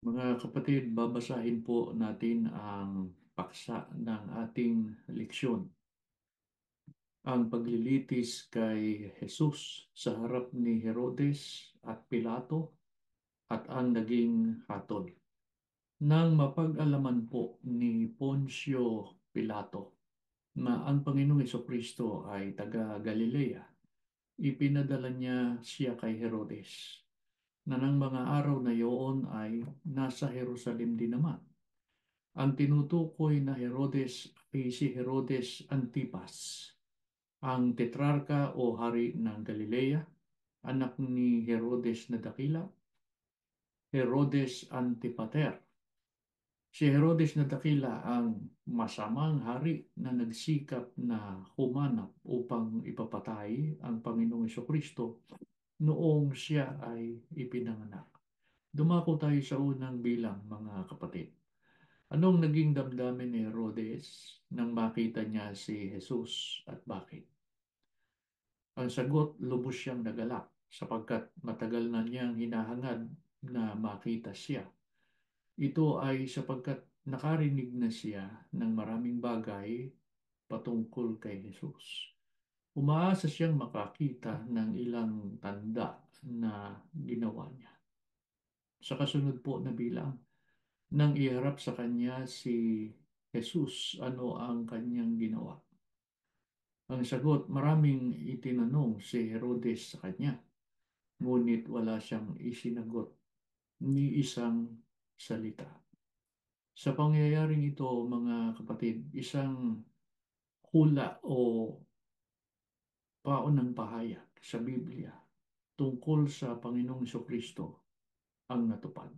Mga kapatid, babasahin po natin ang paksa ng ating leksyon. Ang paglilitis kay Jesus sa harap ni Herodes at Pilato at ang naging hatol. Nang mapag-alaman po ni Poncio Pilato na ang Panginoong Kristo ay taga Galilea, ipinadala niya siya kay Herodes na ng mga araw na iyon ay nasa Jerusalem din naman. Ang tinutukoy na Herodes ay si Herodes Antipas, ang tetrarka o hari ng Galilea, anak ni Herodes na dakila, Herodes Antipater. Si Herodes na dakila ang masamang hari na nagsikap na humanap upang ipapatay ang Panginoong Kristo noong siya ay ipinanganak. Dumako tayo sa unang bilang, mga kapatid. Anong naging damdamin ni Herodes nang makita niya si Jesus at bakit? Ang sagot, lubos siyang nagalak sapagkat matagal na niyang hinahangad na makita siya. Ito ay sapagkat nakarinig na siya ng maraming bagay patungkol kay Jesus. Umaasa siyang makakita ng ilang tanda na ginawa niya. Sa kasunod po na bilang, nang iharap sa kanya si Jesus, ano ang kanyang ginawa? Ang sagot, maraming itinanong si Herodes sa kanya, ngunit wala siyang isinagot ni isang salita. Sa pangyayaring ito, mga kapatid, isang hula o paunang pahayag sa Biblia tungkol sa Panginoong Kristo ang natupad.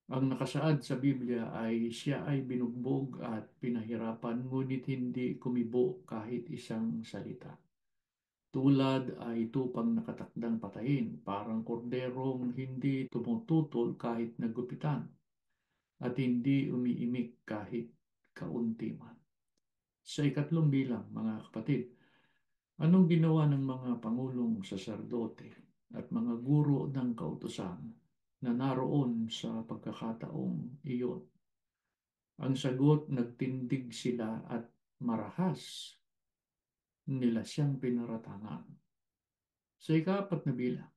Ang nakasaad sa Biblia ay siya ay binugbog at pinahirapan ngunit hindi kumibo kahit isang salita. Tulad ay tupang nakatakdang patayin, parang korderong hindi tumututol kahit nagupitan at hindi umiimik kahit kaunti man. Sa ikatlong bilang, mga kapatid, anong ginawa ng mga pangulong saserdote at mga guro ng kautusan na naroon sa pagkakataong iyon? Ang sagot, nagtindig sila at marahas nila siyang pinaratangan. Sa ikapat na bilang,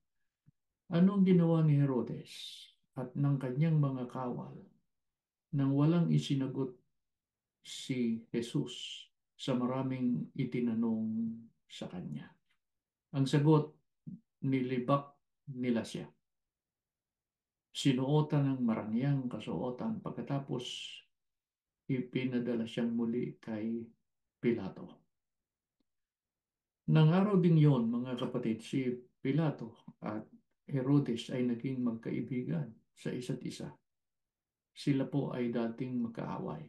anong ginawa ni Herodes at ng kanyang mga kawal nang walang isinagot si Jesus sa maraming itinanong sa kanya? Ang sagot, nilibak nila siya. Sinuotan ng marangyang kasuotan pagkatapos ipinadala siyang muli kay Pilato. Nang araw ding yon, mga kapatid, si Pilato at Herodes ay naging magkaibigan sa isa't isa. Sila po ay dating magkaaway.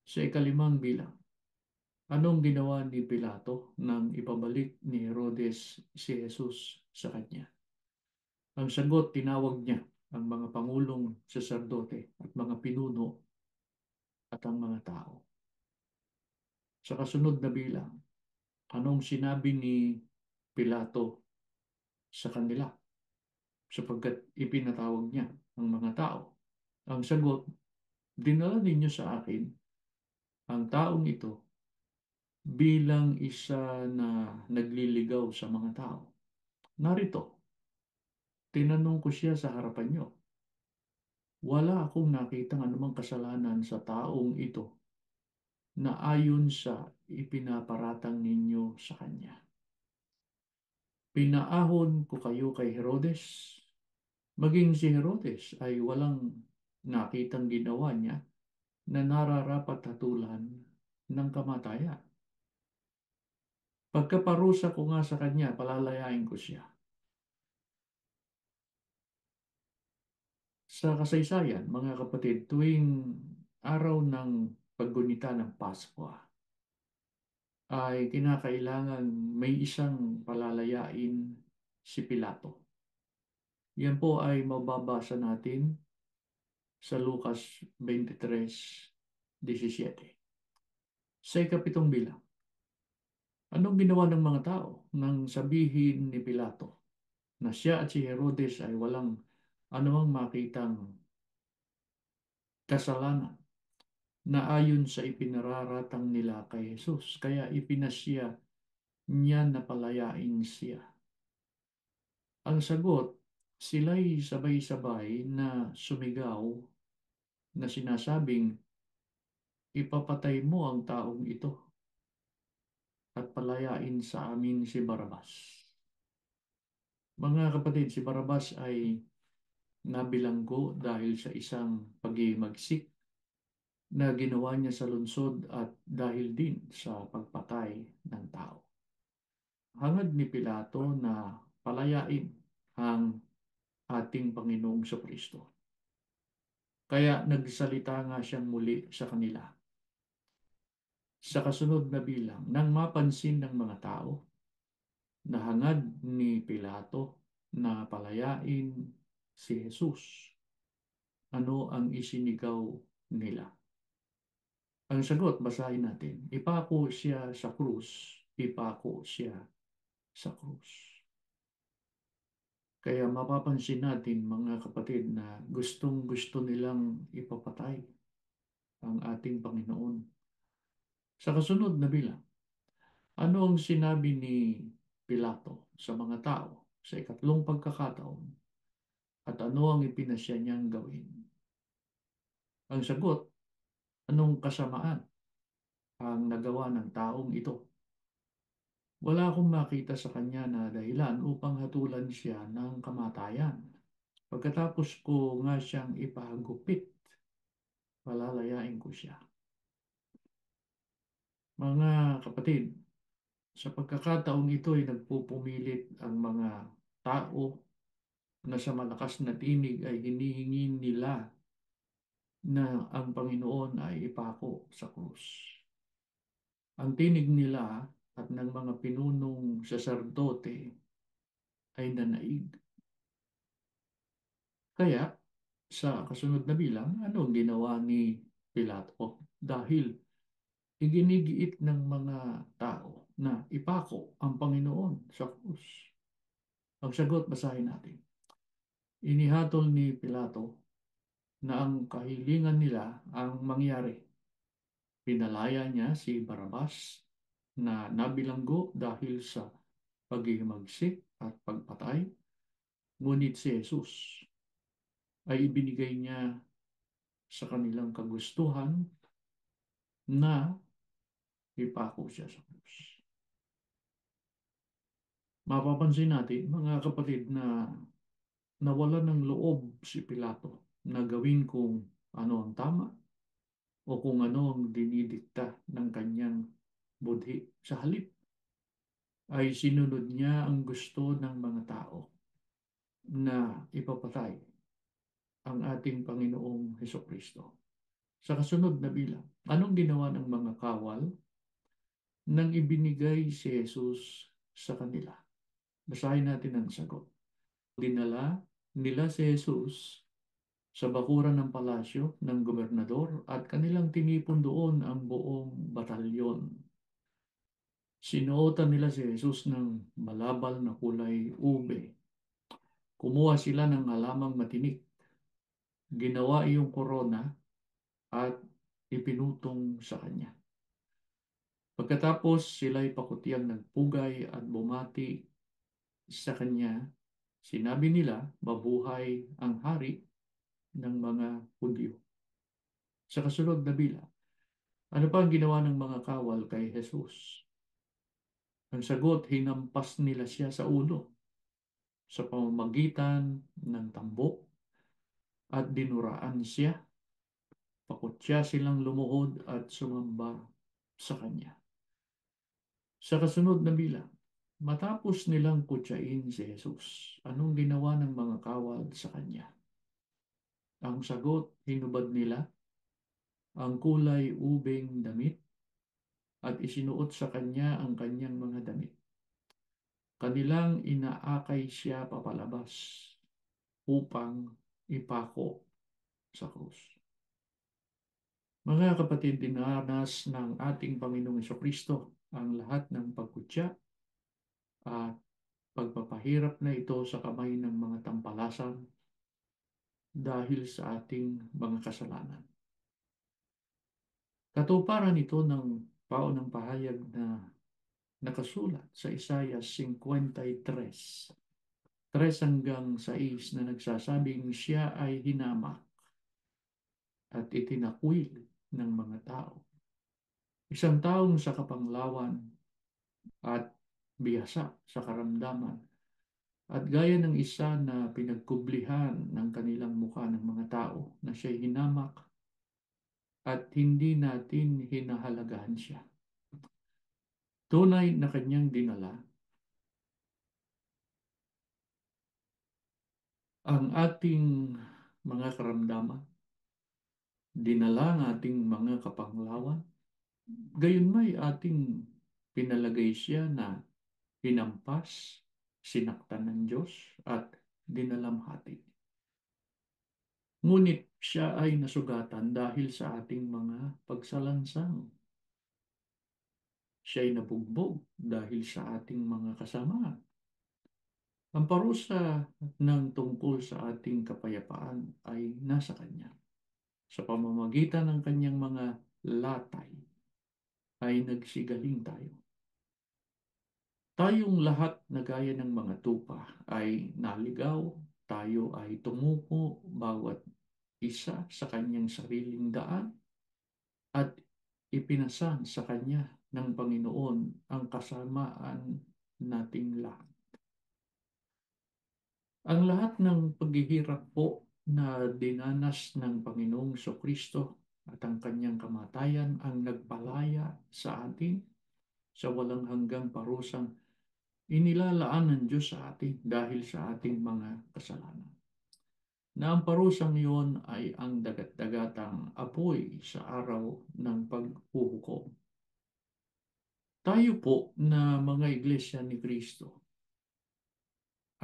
Sa ikalimang bilang, anong ginawa ni Pilato nang ipabalik ni Herodes si Jesus sa kanya? Ang sagot, tinawag niya ang mga pangulong saserdote at mga pinuno at ang mga tao. Sa kasunod na bilang, anong sinabi ni Pilato sa kanila sapagkat ipinatawag niya ang mga tao? Ang sagot, dinala ninyo sa akin ang taong ito bilang isa na nagliligaw sa mga tao. Narito, tinanong ko siya sa harapan niyo. Wala akong nakitang anumang kasalanan sa taong ito na ayon sa ipinaparatang ninyo sa kanya. Pinaahon ko kayo kay Herodes. Maging si Herodes ay walang nakitang ginawa niya na nararapat hatulan ng kamatayan. Pagkaparusa ko nga sa kanya, palalayain ko siya. Sa kasaysayan, mga kapatid, tuwing araw ng paggunita ng Pasko ay kinakailangan may isang palalayain si Pilato. Yan po ay mababasa natin sa Lucas 23:17. Sa ikapitong bilang, anong ginawa ng mga tao nang sabihin ni Pilato na siya at si Herodes ay walang anumang makitang kasalanan na ayon sa ipinararatang nila kay Jesus. Kaya ipinasya niya na palayain siya. Ang sagot, sila'y sabay-sabay na sumigaw na sinasabing, ipapatay mo ang taong ito at palayain sa amin si Barabas. Mga kapatid, si Barabas ay nabilanggo dahil sa isang pagimagsik na ginawa niya sa lungsod at dahil din sa pagpatay ng tao. Hangad ni Pilato na palayain ang ating Panginoong Kristo. Kaya nagsalita nga siyang muli sa kanila. Sa kasunod na bilang, nang mapansin ng mga tao na hangad ni Pilato na palayain si Jesus, ano ang isinigaw nila? Ang sagot, basahin natin, ipako siya sa krus, ipako siya sa krus. Kaya mapapansin natin mga kapatid na gustong-gusto nilang ipapatay ang ating Panginoon. Sa kasunod na bilang, ano ang sinabi ni Pilato sa mga tao sa ikatlong pagkakataon at ano ang ipinasya niyang gawin? Ang sagot, anong kasamaan ang nagawa ng taong ito? Wala akong makita sa kanya na dahilan upang hatulan siya ng kamatayan. Pagkatapos ko nga siyang ipahagupit, palalayain ko siya. Mga kapatid, sa pagkakataong ito ay nagpupumilit ang mga tao na sa malakas na tinig ay hinihingi nila na ang Panginoon ay ipako sa krus. Ang tinig nila at ng mga pinunong saserdote ay nanaig. Kaya sa kasunod na bilang, ano ang ginawa ni Pilato? Dahil iginigiit ng mga tao na ipako ang Panginoon sa krus. Ang sagot, basahin natin. Inihatol ni Pilato na ang kahilingan nila ang mangyari. Pinalaya niya si Barabas na nabilanggo dahil sa paghihimagsik at pagpatay, ngunit si Jesus ay ibinigay niya sa kanilang kagustuhan na ipako siya sa krus. Mapapansin natin, mga kapatid, na nawalan ng loob si Pilato na gawin kung ano ang tama o kung ano ang dinidikta ng kanyang budhi. Sa halip ay sinunod niya ang gusto ng mga tao na ipapatay ang ating Panginoong Hesukristo. Sa kasunod na bilang, anong ginawa ng mga kawal nang ibinigay si Jesus sa kanila? Basahin natin ang sagot. Dinala nila si Jesus sa bakuran ng palasyo ng gobernador at kanilang tinipon doon ang buong batalyon. Sinuotan nila si Jesus ng malabal na kulay ube. Kumuha sila ng halamang matinik. Ginawa iyong korona at ipinutong sa kanya. Pagkatapos sila'y pakutiyang nagpugay at bumati sa kanya, sinabi nila, mabuhay ang hari ng mga Hudyo. Sa kasunod na bilang, ano pa ang ginawa ng mga kawal kay Jesus? Ang sagot, hinampas nila siya sa ulo sa pamamagitan ng tambok at dinuraan siya. Pakutya silang lumuhod at sumamba sa kanya. Sa kasunod na bilang, matapos nilang kutsain si Jesus, anong ginawa ng mga kawal sa kanya? Ang sagot, hinubad nila ang kulay ubeng damit at isinuot sa kanya ang kanyang mga damit. Kanilang inaakay siya papalabas upang ipako sa krus. Mga kapatid, dinanas ng ating Panginoong Kristo ang lahat ng pagkutya at pagpapahirap na ito sa kamay ng mga tampalasan dahil sa ating mga kasalanan. Katuparan ito ng paunang pahayag na nakasulat sa Isaiah 53, 3 hanggang 6 na nagsasabing siya ay hinamak at itinakwil ng mga tao. Isang taong sa kapanglawan at bihasa sa karamdaman at gaya ng isa na pinagkublihan ng kanilang mukha ng mga tao na siya'y hinamak at hindi natin hinahalagahan siya. Tunay na kanyang dinala ang ating mga karamdaman, dinala ang ating mga kapanglawan, gayon may ating pinalagay siya na hinampas, sinaktan ng Diyos at dinalamhati. Ngunit siya ay nasugatan dahil sa ating mga pagsalansang. Siya ay nabugbog dahil sa ating mga kasamaan. Ang parusa ng tungkol sa ating kapayapaan ay nasa Kanya. Sa pamamagitan ng Kanyang mga latay ay nagsigaling tayo. Tayong lahat na gaya ng mga tupa ay naligaw, tayo ay tumuko bawat isa sa kanyang sariling daan at ipinasan sa Kanya ng Panginoon ang kasamaan nating lahat. Ang lahat ng paghihirap po na dinanas ng Panginoong Kristo at ang Kanyang kamatayan ang nagpalaya sa atin sa walang hanggang parusang inilalaan ng Diyos sa atin dahil sa ating mga kasalanan. Na ang parusang iyon ay ang dagat-dagatang apoy sa araw ng paghuhukom. Tayo po na mga iglesia ni Kristo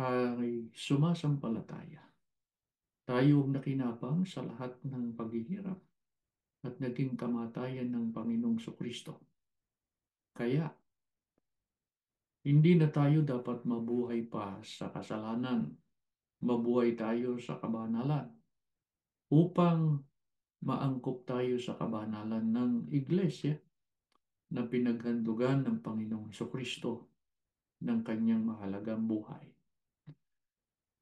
ay sumasampalataya. Tayong nakinabang sa lahat ng paghihirap at naging kamatayan ng Panginoong Kristo. Kaya, hindi na tayo dapat mabuhay pa sa kasalanan. Mabuhay tayo sa kabanalan upang maangkop tayo sa kabanalan ng iglesia na pinaghandugan ng Panginoong Kristo ng kanyang mahalagang buhay.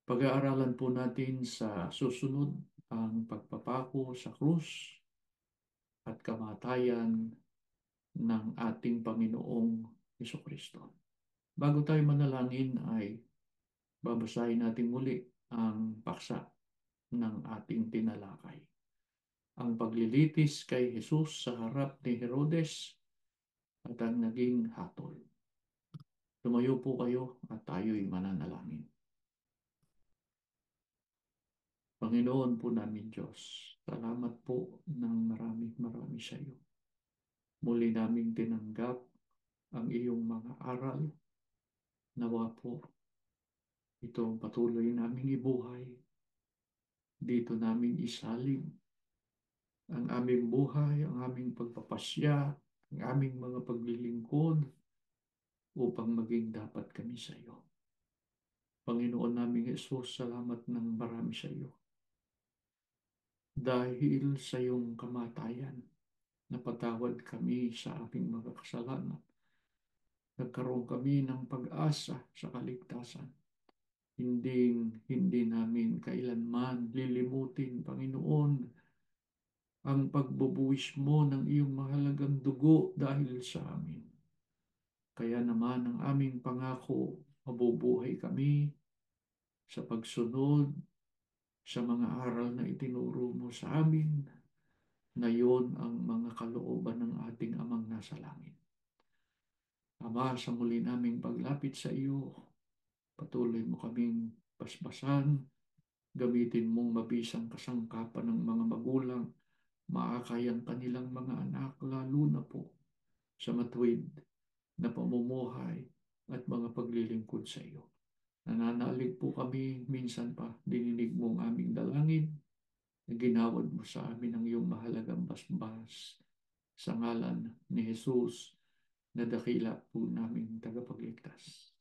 Pag-aaralan po natin sa susunod ang pagpapako sa krus at kamatayan ng ating Panginoong Kristo. Bago tayo manalangin ay babasahin natin muli ang paksa ng ating tinalakay. Ang paglilitis kay Jesus sa harap ni Herodes at ang naging hatol. Tumayo po kayo at tayo'y mananalangin. Panginoon po namin Diyos, salamat po ng marami sa iyo. Muli naming tinanggap ang iyong mga aral. Nawa po itong patuloy naming ibuhay. Dito namin isalin ang aming buhay, ang aming pagpapasya, ang aming mga paglilingkod upang maging dapat kami sa iyo. Panginoon naming Jesus, salamat ng marami sa iyo. Dahil sa iyong kamatayan, napatawad kami sa aming mga kasalanan. Nagkaroon kami ng pag-asa sa kaligtasan. Hindi namin kailanman lilimutin, Panginoon, ang pagbubuwis mo ng iyong mahalagang dugo dahil sa amin. Kaya naman ang aming pangako, mabubuhay kami sa pagsunod sa mga aral na itinuro mo sa amin na yon ang mga kalooban ng ating Amang nasa langit. Ama, sa muli naming paglapit sa iyo, patuloy mo kaming basbasan, gamitin mong mabisang kasangkapan ng mga magulang, maakay ang kanilang mga anak, lalo na po sa matuwid na pamumuhay at mga paglilingkod sa iyo. Nananalig po kami, minsan pa dininig mo ang aming dalangin, na ginawad mo sa amin ang iyong mahalagang basbas sa ngalan ni Jesus na dakila po naming tagapagligtas.